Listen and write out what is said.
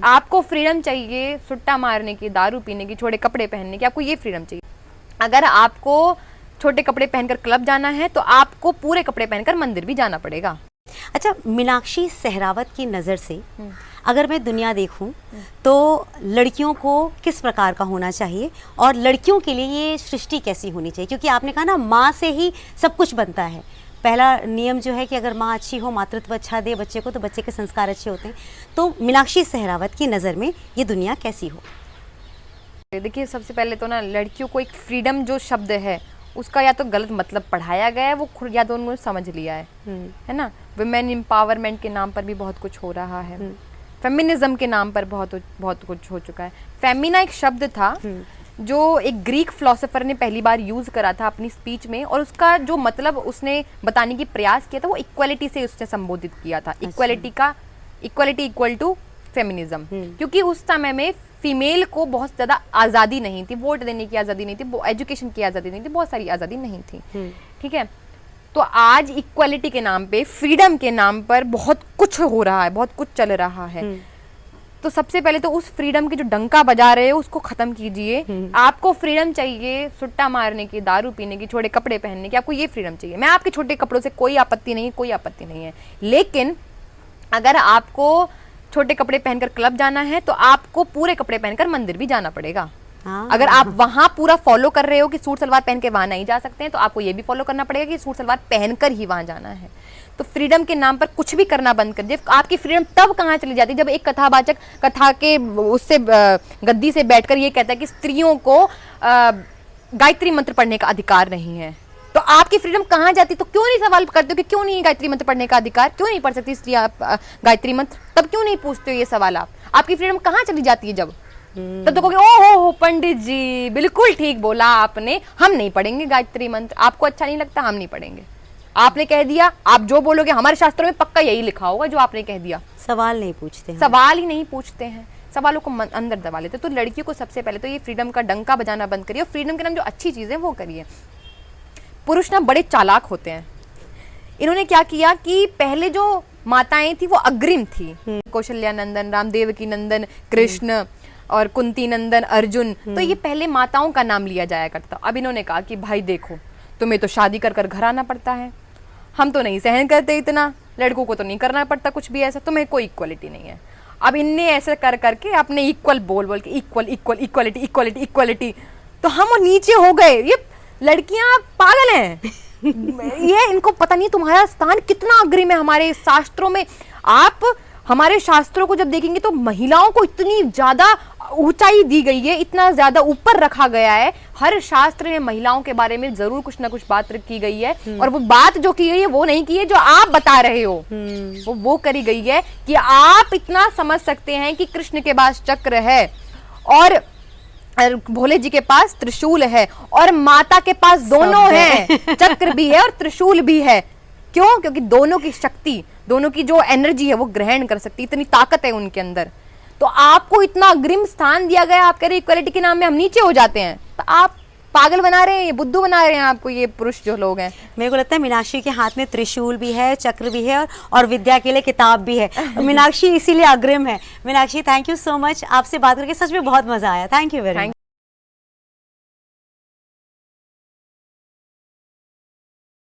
आपको फ्रीडम चाहिए सुट्टा मारने की, दारू पीने की, छोटे कपड़े पहनने की, आपको ये फ्रीडम चाहिए। अगर आपको छोटे कपड़े पहनकर क्लब जाना है तो आपको पूरे कपड़े पहनकर मंदिर भी जाना पड़ेगा। अच्छा, मीनाक्षी सहरावत की नज़र से अगर मैं दुनिया देखूं तो लड़कियों को किस प्रकार का होना चाहिए और लड़कियों के लिए ये सृष्टि कैसी होनी चाहिए? क्योंकि आपने कहा ना, माँ से ही सब कुछ बनता है। पहला नियम जो है कि अगर माँ अच्छी हो, मातृत्व अच्छा दे बच्चे को, तो बच्चे के संस्कार अच्छे होते हैं। तो मीनाक्षी सहरावत की नज़र में ये दुनिया कैसी हो? देखिए, सबसे पहले तो ना लड़कियों को एक फ्रीडम जो शब्द है उसका या तो गलत मतलब पढ़ाया गया है, वो खुद या तो उन्होंने समझ लिया है ना। वुमेन एम्पावरमेंट के नाम पर भी बहुत कुछ हो रहा है, फेमिनिज्म के नाम पर बहुत कुछ हो चुका है। फेमिना एक शब्द था जो एक ग्रीक फिलोसोफर ने पहली बार यूज करा था अपनी स्पीच में, और उसका जो मतलब उसने बताने की प्रयास किया था वो इक्वलिटी से उसने संबोधित किया था। इक्वलिटी इक्वल टू फेमिनिज्म, क्योंकि उस समय में फीमेल को बहुत ज़्यादा आज़ादी नहीं थी, वोट देने की आज़ादी नहीं थी, एजुकेशन की आज़ादी नहीं थी, बहुत सारी आज़ादी नहीं थी। ठीक है, तो आज इक्वलिटी के नाम पे, फ्रीडम के नाम पर बहुत कुछ हो रहा है, बहुत कुछ चल रहा है। तो सबसे पहले तो उस फ्रीडम की जो डंका बजा रहे हो उसको खत्म कीजिए। आपको फ्रीडम चाहिए सुट्टा मारने की, दारू पीने की, छोटे कपड़े पहनने की, आपको ये फ्रीडम चाहिए। मैं आपके छोटे कपड़ों से कोई आपत्ति नहीं है, लेकिन अगर आपको छोटे कपड़े पहनकर क्लब जाना है तो आपको पूरे कपड़े पहनकर मंदिर भी जाना पड़ेगा। अगर आप वहां पूरा फॉलो कर रहे हो कि सूट सलवार पहन के वहां नहीं जा सकते हैं, तो आपको ये भी फॉलो करना पड़ेगा कि सूट सलवार पहनकर ही वहां जाना है। तो फ्रीडम के नाम पर कुछ भी करना बंद कर दे। आपकी फ्रीडम तब कहाँ चली जाती है जब एक कथावाचक कथा के उससे गद्दी से बैठकर ये कहता है कि स्त्रियों को गायत्री मंत्र पढ़ने का अधिकार नहीं है। तो आपकी फ्रीडम कहाँ जाती? तो क्यों नहीं सवाल करते हो कि क्यों नहीं गायत्री मंत्र पढ़ने का अधिकार, क्यों नहीं पढ़ सकती स्त्रियां गायत्री मंत्र? तब क्यों नहीं पूछते हो ये सवाल? आपकी फ्रीडम कहाँ चली जाती है जब? तब तो कहोगे ओहो पंडित जी बिल्कुल ठीक बोला आपने, हम नहीं पढ़ेंगे गायत्री मंत्र, आपको अच्छा नहीं लगता, हम नहीं पढ़ेंगे। आपने कह दिया, आप जो बोलोगे हमारे शास्त्रों में पक्का यही लिखा होगा जो आपने कह दिया। सवाल नहीं पूछते हैं, सवाल ही नहीं पूछते हैं, सवालों को अंदर दबा लेते। तो लड़कियों को सबसे पहले तो ये फ्रीडम का डंका बजाना बंद करिए और फ्रीडम के नाम जो अच्छी चीजें वो करिए। पुरुष ना बड़े चालाक होते हैं। इन्होंने क्या किया कि पहले जो माताएं थी वो अग्रिम थी, कौशल्या नंदन, रामदेव की नंदन, कृष्ण और कुंती नंदन, अर्जुन, तो ये पहले माताओं का नाम लिया जाया करता। अब इन्होंने कहा कि भाई देखो, तुम्हें तो शादी कर कर घर आना पड़ता है, हम तो नहीं सहन करते इतना, लड़कों को तो नहीं करना पड़ता कुछ भी ऐसा, तुम्हें कोई इक्वलिटी नहीं है। अब इनने ऐसे कर करके अपने इक्वल बोल के इक्वलिटी, तो हम नीचे हो गए। ये लड़कियां पागल हैं। ये इनको पता नहीं तुम्हारा स्थान कितना अग्रिम है हमारे शास्त्रों में। आप हमारे शास्त्रों को जब देखेंगे तो महिलाओं को इतनी ज्यादा ऊंचाई दी गई है, इतना ज्यादा ऊपर रखा गया है। हर शास्त्र में महिलाओं के बारे में जरूर कुछ ना कुछ बात की गई है, और वो बात जो की गई है वो नहीं की है जो आप बता रहे हो, वो करी गई है कि आप इतना समझ सकते हैं कि कृष्ण के पास चक्र है और भोले जी के पास त्रिशूल है और माता के पास दोनों हैं, चक्र भी है और त्रिशूल भी है। क्यों? क्योंकि दोनों की शक्ति, दोनों की जो एनर्जी है वो ग्रहण कर सकती, इतनी ताकत है उनके अंदर। तो आपको इतना अग्रिम स्थान दिया गया, आप कह रहे इक्वलिटी के नाम में हम नीचे हो जाते हैं। तो आप पागल बना रहे हैं, ये बुद्धू बना रहे हैं आपको, ये पुरुष जो लोग हैं। मेरे को लगता है मीनाक्षी के हाथ में त्रिशूल भी है, चक्र भी है और विद्या के लिए किताब भी है। मीनाक्षी इसीलिए अग्रिम है। Meenakshi, thank you so much, आपसे बात करके सच में बहुत मजा आया। Thank you very much.